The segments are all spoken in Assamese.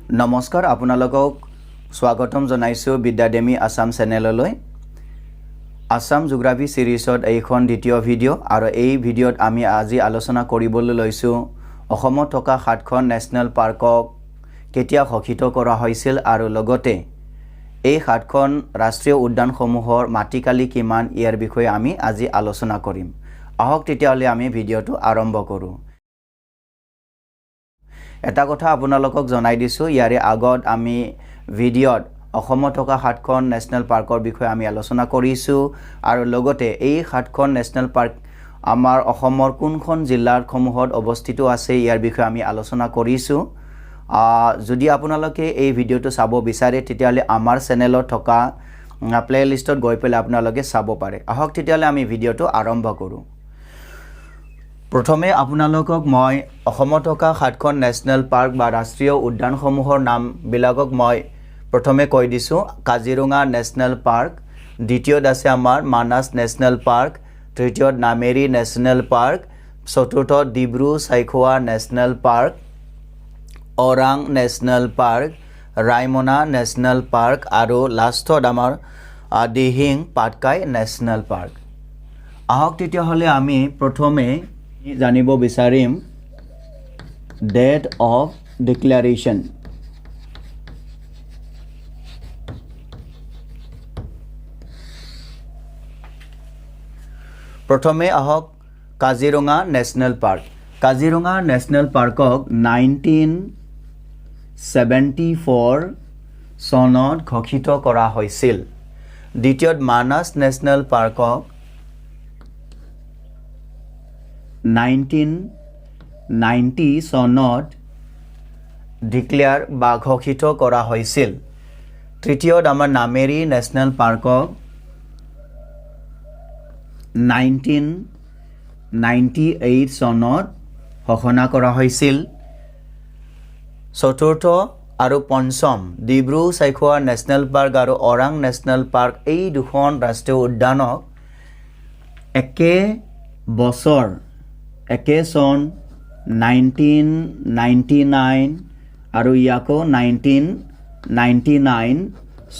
নমস্কাৰ আপোনালোকক স্বাগতম জনাইছো বিদ্যাদেমী আসাম চেনেললৈ আসাম জিঅগ্ৰাফি সিৰিজত এইখন দ্বিতীয় ভিডিঅ' আৰু এই ভিডিঅ'ত আমি আজি আলোচনা কৰিবলৈ লৈছো অসমত থকা ৭খন নেশ্যনেল পাৰ্কক কেতিয়া ঘোষিত কৰা হৈছিল আৰু লগতে এই ৭খন ৰাষ্ট্ৰীয় উদ্যানসমূহৰ মাটিকালি কিমান ইয়াৰ বিষয়ে আমি আজি আলোচনা কৰিম আহক তেতিয়াহ'লে আমি ভিডিঅ'টো আৰম্ভ কৰোঁ এটা কথা আপোনালোকক জনাই দিছো ইয়াৰে আগত আমি ভিডিঅ'ত অসমত থকা ৭খন নেশ্যনেল পাৰ্কৰ বিষয়ে আমি আলোচনা কৰিছো আৰু লগতে এই ৭খন নেশ্যনেল পাৰ্ক আমাৰ অসমৰ কোনখন জিলাৰ সমূহত অৱস্থিত আছে ইয়াৰ বিষয়ে আমি আলোচনা কৰিছো যদি আপোনালোকে এই ভিডিঅ'টো চাব বিচাৰে তেতিয়াহ'লে আমাৰ চেনেলত থকা প্লেলিষ্টত গৈ পেলাই আপোনালোকে চাব পাৰে আহক তেতিয়াহ'লে আমি ভিডিঅ'টো আৰম্ভ কৰোঁ প্ৰথমে আপোনালোকক মই অসমত থকা ৭খন নেশ্যনেল পাৰ্ক বা ৰাষ্ট্ৰীয় উদ্যানসমূহৰ নামবিলাকক মই প্ৰথমে কৈ দিছো কাজিৰঙা নেশ্যনেল পাৰ্ক দ্বিতীয়ত আছে আমাৰ মানাস নেশ্যনেল পাৰ্ক তৃতীয়ত নামেৰি নেশ্যনেল পাৰ্ক চতুৰ্থত Dibru Saikhowa national park Orang national park Raimona national park আৰু লাষ্টত আমাৰ দিহিং পাটকাই নেশ্যনেল পাৰ্ক আহক তেতিয়াহ'লে আমি প্ৰথমে জানিব বিচাৰিম ডেট অফ ডিক্লাৰেশ্যন প্ৰথমে আহক Kaziranga national park Kaziranga national পাৰ্কক 1974 চনত ঘোষিত কৰা হৈছিল দ্বিতীয়ত মানাস নেশ্যনেল পাৰ্কক 1990 চনত ডিক্লেয়াৰ বা ঘোষিত কৰা হৈছিল তৃতীয়ত আমাৰ নামেৰি নেশ্যনেল পাৰ্কক 1998 চনত ঘোষণা কৰা হৈছিল চতুৰ্থ আৰু পঞ্চম ডিব্ৰু সাইখোৱা নেশ্যনেল পাৰ্ক আৰু ওৰাং নেশ্যনেল পাৰ্ক এই দুখন ৰাষ্ট্ৰীয় উদ্যানক একে বছৰ একে চন 1999 আৰু ইয়াকো 1999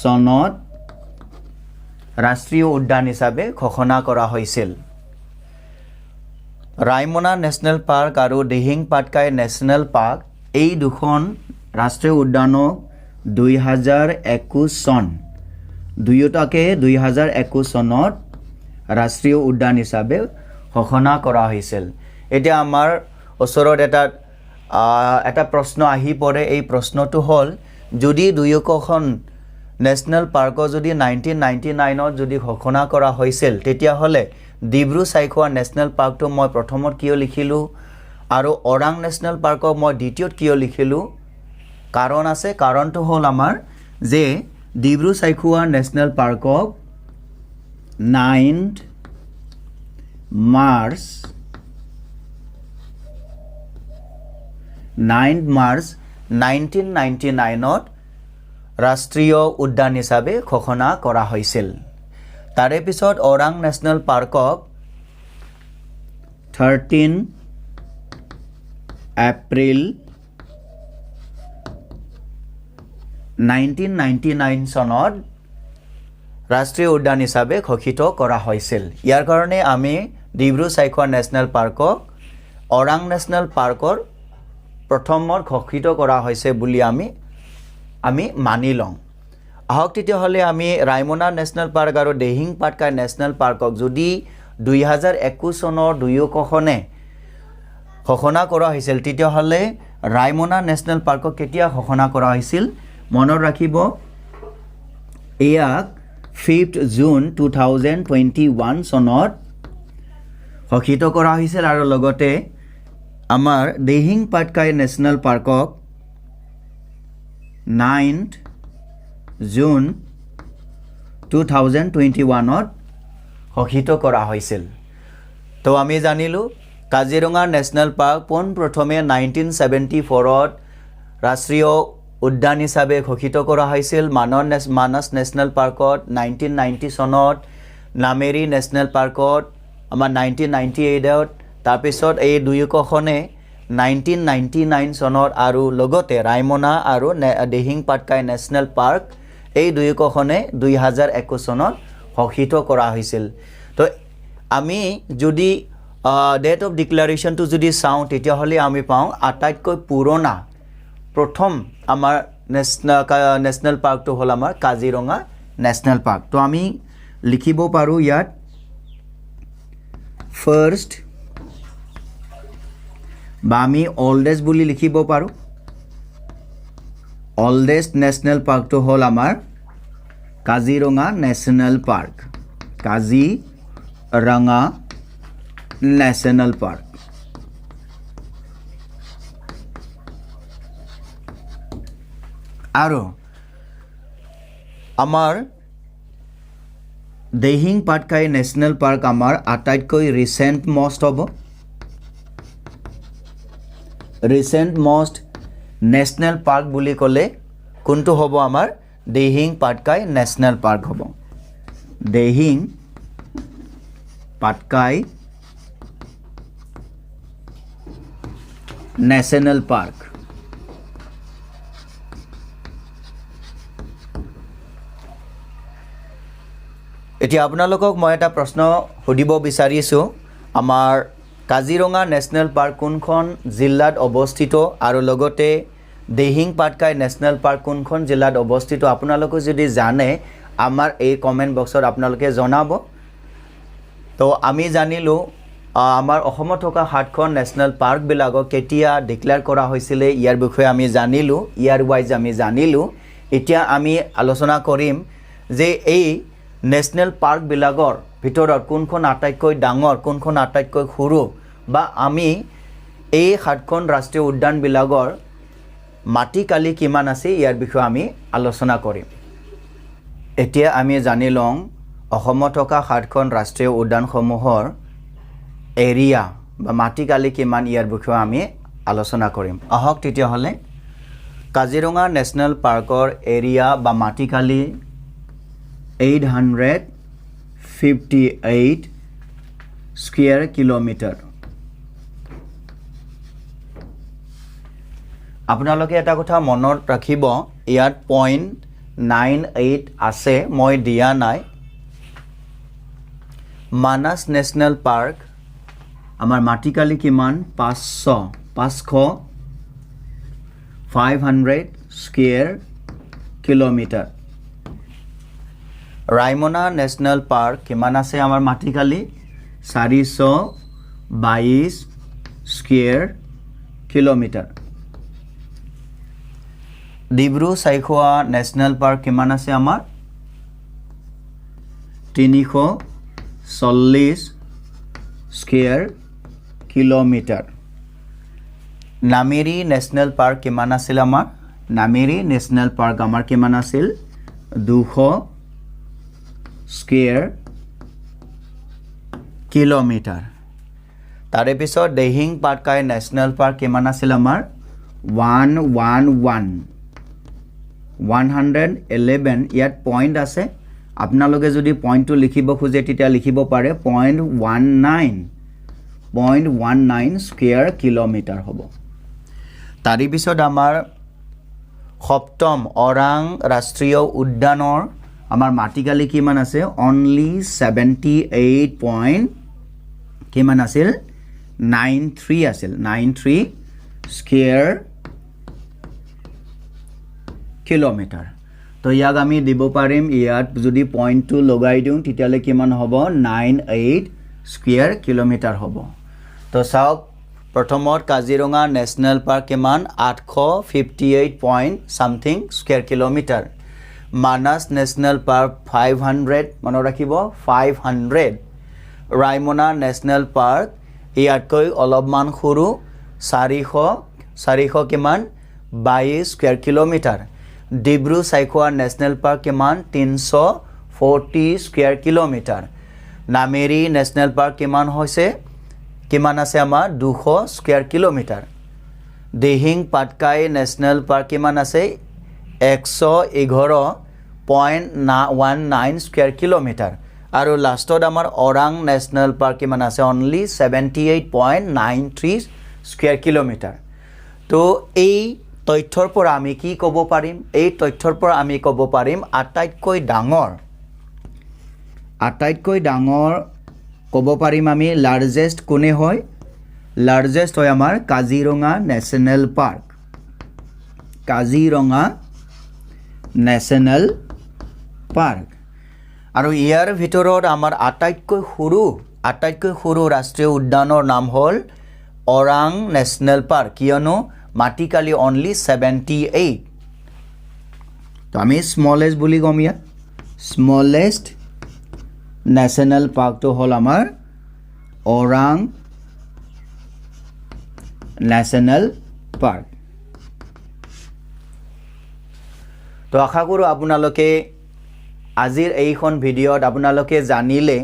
চনত ৰাষ্ট্ৰীয় উদ্যান হিচাপে ঘোষণা কৰা হৈছিল ৰায়মনা নেশ্যনেল পাৰ্ক আৰু দিহিং পাটকাই নেশ্যনেল পাৰ্ক এই দুখন ৰাষ্ট্ৰীয় উদ্যানক 2021 চন দুয়োটাকে 2021 চনত ৰাষ্ট্ৰীয় উদ্যান হিচাপে ঘোষণা কৰা হৈছিল এতিয়া আমাৰ ওচৰত এটা প্ৰশ্ন আহি পৰে এই প্ৰশ্নটো হ'ল যদি দুয়োখন নেশ্যনেল পাৰ্কৰ যদি 1999ত যদি ঘোষণা কৰা হৈছিল তেতিয়াহ'লে ডিব্ৰু সাইখোৱা নেশ্যনেল পাৰ্কটো মই প্ৰথমত কিয় লিখিলোঁ আৰু ওৰাং নেশ্যনেল পাৰ্কক মই দ্বিতীয়ত কিয় লিখিলোঁ কাৰণ আছে কাৰণটো হ'ল আমাৰ যে ডিব্ৰু সাইখোৱা নেশ্যনেল পাৰ্কক 9 মাৰ্চ 1999ত ৰাষ্ট্ৰীয় উদ্যান হিচাপে ঘোষণা কৰা হৈছিল তাৰে পিছত ওৰাং নেশ্যনেল পাৰ্কক 13 এপ্ৰিল 1999 চনত ৰাষ্ট্ৰীয় উদ্যান হিচাপে ঘোষিত কৰা হৈছিল ইয়াৰ কাৰণে আমি ডিব্ৰু সাইখোৱা নেশ্যনেল পাৰ্কক ওৰাং নেশ্যনেল পাৰ্কৰ প্ৰথমত ঘোষিত কৰা হৈছে বুলি আমি মানি লওঁ আহক তেতিয়াহ'লে আমি ৰায়মনা নেশ্যনেল পাৰ্ক আৰু দিহিং পাটকাই নেশ্যনেল পাৰ্কক যদি 2021 চনৰ দুয়োখনে ঘোষণা কৰা হৈছিল তেতিয়াহ'লে ৰায়মনা নেশ্যনেল পাৰ্কক কেতিয়া ঘোষণা কৰা হৈছিল মনত ৰাখিব ইয়াক 5th জুন 2021 চনত ঘোষিত কৰা হৈছিল আৰু লগতে আমাৰ Dihing Patkai national পাৰ্কক 9th June 2021ত ঘোষিত কৰা হৈছিল তো আমি জানিলোঁ কাজিৰঙা নেশ্যনেল পাৰ্ক পোনপ্ৰথমে 1974ত ৰাষ্ট্ৰীয় উদ্যান হিচাপে ঘোষিত কৰা হৈছিল মানাস নেশ্যনেল পাৰ্কত 1990 চনত নামেৰি নেশ্যনেল পাৰ্কত আমাৰ 1998ত তাৰপিছত এই দুয়োখনে 1999 চনৰ আৰু লগতে ৰাইমনা আৰু দিহিং পাটকাই নেশ্যনেল পাৰ্ক এই দুয়োখনে 2021 চনত ঘোষিত কৰা হৈছিল তো আমি যদি ডেট অফ ডিক্লাৰেশ্যনটো যদি চাওঁ তেতিয়াহ'লে আমি পাওঁ আটাইতকৈ পুৰণা প্ৰথম আমাৰ নেশ্যনেল পাৰ্কটো হ'ল আমাৰ কাজিৰঙা নেশ্যনেল পাৰ্ক তো আমি লিখিব পাৰোঁ ইয়াত ফাৰ্ষ্ট বা আমি অল্ডেষ্ট বুলি লিখিব পাৰোঁ অল্ডেষ্ট নেশ্যনেল পাৰ্কটো হ'ল আমাৰ Kaziranga national park Kaziranga national park আৰু আমাৰ দিহিং পাটকাই নেশ্যনেল পাৰ্ক আমাৰ আটাইতকৈ ৰিচেণ্ট মষ্ট হ'ব ৰিচেণ্ট মষ্ট নেশ্যনেল পাৰ্ক বুলি ক'লে কোনটো হ'ব আমাৰ দিহিং পাটকাই নেশ্যনেল পাৰ্ক হ'ব দিহিং পাটকাই নেশ্যনেল পাৰ্ক এতিয়া আপোনালোকক মই এটা প্ৰশ্ন সুধিব বিচাৰিছোঁ আমাৰ কাজিৰঙা নেশ্যনেল পাৰ্ক কোনখন জিলাত অৱস্থিত আৰু লগতে দিহিং পাটকাই নেশ্যনেল পাৰ্ক কোনখন জিলাত অৱস্থিত আপোনালোকে যদি জানে আমাৰ এই কমেণ্ট বক্সত আপোনালোকে জনাব তো আমি জানিলোঁ আমাৰ অসমত থকা 7খন নেশ্যনেল পাৰ্কবিলাকক কেতিয়া ডিক্লেয়াৰ কৰা হৈছিলে ইয়াৰ বিষয়ে আমি জানিলোঁ ইয়াৰ ৱাইজ আমি জানিলোঁ এতিয়া আমি আলোচনা কৰিম যে এই নেশ্যনেল পাৰ্কবিলাকৰ ভিতৰত কোনখন আটাইতকৈ ডাঙৰ কোনখন আটাইতকৈ সৰু বা আমি এই 7খন ৰাষ্ট্ৰীয় উদ্যানবিলাকৰ মাটিকালি কিমান আছে ইয়াৰ বিষয়ে আমি আলোচনা কৰিম এতিয়া আমি জানি লওঁ অসমত থকা 7খন ৰাষ্ট্ৰীয় উদ্যানসমূহৰ এৰিয়া বা মাটিকালি কিমান ইয়াৰ বিষয়ে আমি আলোচনা কৰিম আহক তেতিয়াহ'লে কাজিৰঙা নেশ্যনেল পাৰ্কৰ এৰিয়া বা মাটিকালি 858 স্কুৱেৰ কিলোমিটাৰ আপোনালোকে এটা কথা মনত ৰাখিব ইয়াত 0.98 আছে মই দিয়া নাই মানাস নেশ্যনেল পাৰ্ক আমাৰ মাটিকালি কিমান 500 square kilometre Raimona national park কিমান আছে আমাৰ মাটিকালি 422 square kilometre Dibru Saikhowa national park কিমান আছে আমাৰ 340 square kilometre Nameri national park কিমান আছিল আমাৰ নামেৰি নেশ্যনেল পাৰ্ক আমাৰ কিমান আছিল 200 স্কুৱেৰ কিলোমিটাৰ তাৰে পিছত দিহিং পাটকাই নেশ্যনেল পাৰ্ক কিমান আছিল আমাৰ 111 ইয়াত পইণ্ট আছে আপোনালোকে যদি পইণ্টটো লিখিব খোজে তেতিয়া লিখিব পাৰে 0.19 স্কুৱেৰ কিলোমিটাৰ হ'ব তাৰে পিছত আমাৰ সপ্তম ওৰাং ৰাষ্ট্ৰীয় উদ্যানৰ আমাৰ মাটিকালি কিমান আছে অনলি 78 কিমান আছিল 93 আছিল 93 স্কুৱেৰ কিলোমিটাৰ তো ইয়াক আমি দিব পাৰিম ইয়াত যদি পইণ্টটো লগাই দিওঁ তেতিয়াহ'লে কিমান হ'ব 98 স্কুৱেৰ কিলোমিটাৰ হ'ব তো চাওক প্ৰথমত কাজিৰঙা নেশ্যনেল পাৰ্ক কিমান 858 something square kilometre Manas national park 500 মনত ৰাখিব 500 ৰাইমনা নেশ্যনেল পাৰ্ক ইয়াতকৈ অলপমান সৰু 400 কিমান 22 square kilometre Dibru Saikhowa national park কিমান 340 square kilometre Nameri national park কিমান আছে আমাৰ 200 square kilometre Dihing Patkai national park কিমান আছে 111.19 স্কুৱেৰ কিলোমিটাৰ আৰু লাষ্টত আমাৰ ওৰাং নেশ্যনেল পাৰ্ক কিমান আছে অনলি 78.93 স্কয়াৰ কিলোমিটাৰ তো এই তথ্যৰ পৰা আমি কি ক'ব পাৰিম এই তথ্যৰ পৰা আমি ক'ব পাৰিম আটাইতকৈ ডাঙৰ ক'ব পাৰিম আমি লাৰ্জেষ্ট কোনে হয় লাৰ্জেষ্ট হয় আমাৰ কাজিৰঙা নেশ্যনেল পাৰ্ক আৰু ইয়াৰ ভিতৰত আমাৰ আটাইতকৈ সৰু ৰাষ্ট্ৰীয় উদ্যানৰ নাম হ'ল ওৰাং নেশ্যনেল পাৰ্ক কিয়নো মাটিকালি অনলি 78 তো আমি স্মলেষ্ট বুলি কম ইয়াত স্মলেষ্ট নেশ্যনেল পাৰ্কটো হ'ল আমাৰ ওৰাং নেশ্যনেল পাৰ্ক তো আশা কৰোঁ আপোনালোকে আজিৰ এইখন ভিডিঅ'ত আপোনালোকে জানিলে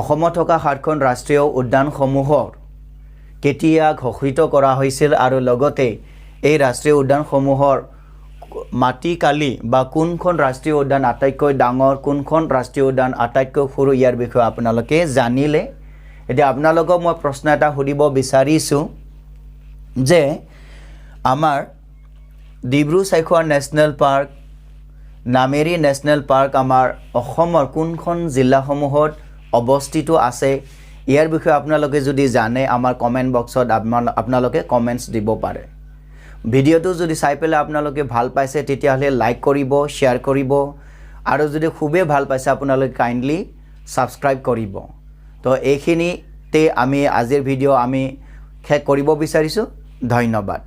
অসমত থকা 7খন ৰাষ্ট্ৰীয় উদ্যানসমূহৰ কেতিয়া ঘোষিত কৰা হৈছিল আৰু লগতে এই ৰাষ্ট্ৰীয় উদ্যানসমূহৰ মাটিকালি বা কোনখন ৰাষ্ট্ৰীয় উদ্যান আটাইতকৈ ডাঙৰ কোনখন ৰাষ্ট্ৰীয় উদ্যান আটাইতকৈ সৰু ইয়াৰ বিষয়ে আপোনালোকে জানিলে এতিয়া আপোনালোকক মই প্ৰশ্ন এটা সুধিব বিচাৰিছোঁ যে আমাৰ Dibru-Saikhowa national park Nameri national park আমাৰ অসমৰ কোনখন জিলাসমূহত অৱস্থিত আছে ইয়াৰ বিষয়ে আপোনালোকে যদি জানে আমাৰ কমেন্ট বক্সত আপোনালোকে কমেন্টছ দিব পাৰে ভিডিঅ'টো যদি চাই পেলাই আপোনালোকে ভাল পাইছে তেতিয়াহ'লে লাইক কৰিব শ্বেয়াৰ কৰিব আৰু যদি খুবেই ভাল পাইছে আপোনালোকে কাইন্ডলি সাবস্ক্ৰাইব কৰিব তো এইখিনিতে আমি আজিৰ ভিডিঅ' আমি শেষ কৰিব বিচাৰিছোঁ ধন্যবাদ